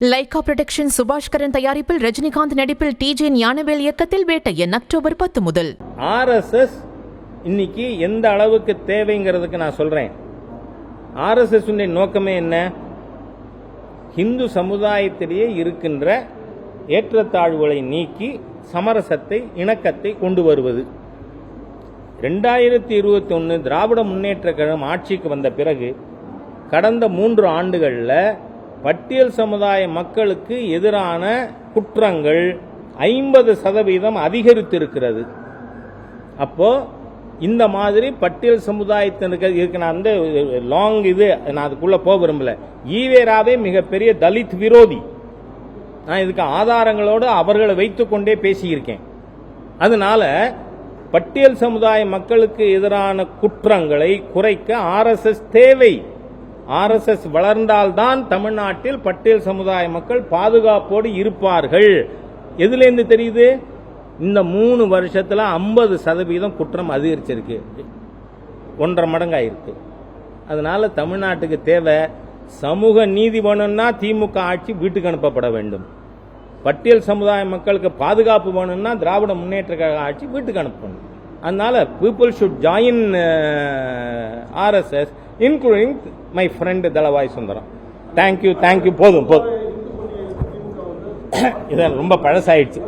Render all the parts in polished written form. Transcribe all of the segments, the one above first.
Lyca production Subaskaran தயாரிப்பில் ரஜினிகாந்த் நடிப்பில் DJ Gnanavel இயக்கத்தில் வேட்டையன் அக்டோபர் 10 முதல். ஆர்எஸ்எஸ் இன்னைக்கு எந்த அளவுக்கு தேவைங்கிறதுக்கு நான் சொல்றேன். ஆர்எஸ்எஸ் நோக்கமே என்ன? இந்து சமுதாயத்திலேயே இருக்கின்ற ஏற்றத்தாழ்வுகளை நீக்கி சமரசத்தை இணக்கத்தை கொண்டு வருவது. 2021 திராவிட முன்னேற்ற கழகம் ஆட்சிக்கு வந்த பிறகு கடந்த 3 ஆண்டுகளில் பட்டியல் சமுதாய மக்களுக்கு எதிரான குற்றங்கள் 50% அதிகரித்திருக்கிறது. அப்போ இந்த மாதிரி பட்டியல் சமுதாயத்தினருக்கு இருக்கு. நான் வந்து லாங் நான் அதுக்குள்ள போக விரும்பல. ஈவேராவே மிகப்பெரிய தலித் விரோதி. நான் இதுக்கு ஆதாரங்களோடு அவர்களை வைத்துக்கொண்டே பேசியிருக்கேன். அதனால பட்டியல் சமுதாய மக்களுக்கு எதிரான குற்றங்களை குறைக்க ஆர்எஸ்எஸ் தேவை. ஆர்எஸ்எஸ் வளர்ந்தால்தான் தமிழ்நாட்டில் பட்டியல் சமுதாய மக்கள் பாதுகாப்போடு இருப்பார்கள். எதுலேருந்து தெரியுது? இந்த 3 வருஷத்துல 50% குற்றம் அதிகரிச்சிருக்கு, 1.5 மடங்காயிருக்கு. அதனால தமிழ்நாட்டுக்கு தேவை சமூக நீதி வேணும்னா திமுக ஆட்சி வீட்டுக்கு அனுப்பப்பட வேண்டும். பட்டியல் சமுதாய மக்களுக்கு பாதுகாப்பு வேணும்னா திராவிட முன்னேற்ற கழக ஆட்சி வீட்டுக்கு அனுப்பணும். அதனால people should join RSS including my friend Thalavai Sundaram. Thank you. போதும் இதெல்லாம் ரொம்ப பழசாயிடுச்சு.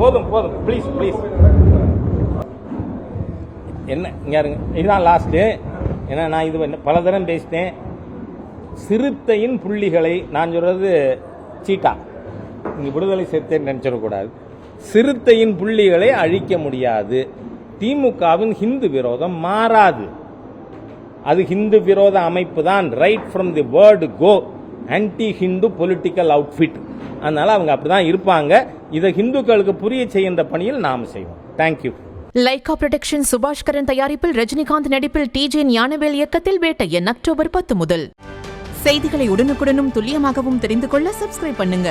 போதும் ப்ளீஸ். என்ன இங்க இதுதான் லாஸ்ட். ஏன்னா நான் இது பல தரம் பேசிட்டேன். சிறுத்தையின் புள்ளிகளை நான் சொல்றது சீட்டா, இங்க விடுதலை சிறுத்தை நினைச்சிடக்கூடாது. சிறுத்தையின் புள்ளிகளை அழிக்க முடியாது. திமுகவின் ஹிந்து விரோதம் மாறாது. அது ஹிந்து விரோத அமைப்பு தான். Right from the word go, anti Hindu political outfit. அதனால அவங்க அப்படிதான் இருப்பாங்க. இதை ஹிந்துக்களுக்கு புரிய செய்கின்ற பணியில் நாம் செய்வோம். தேங்க்யூ. லைகா புரொடக்ஷன் சுபாஷ்கரன் தயாரிப்பில் ரஜினிகாந்த் நடிப்பில் டிஜே ஞானவேல் இயக்கத்தில் வேட்டையன் அக்டோபர் 10 முதல். செய்திகளை உடனுக்குடனும் துல்லியமாகவும் தெரிந்து கொள்ள சப்ஸ்கிரைப் பண்ணுங்க.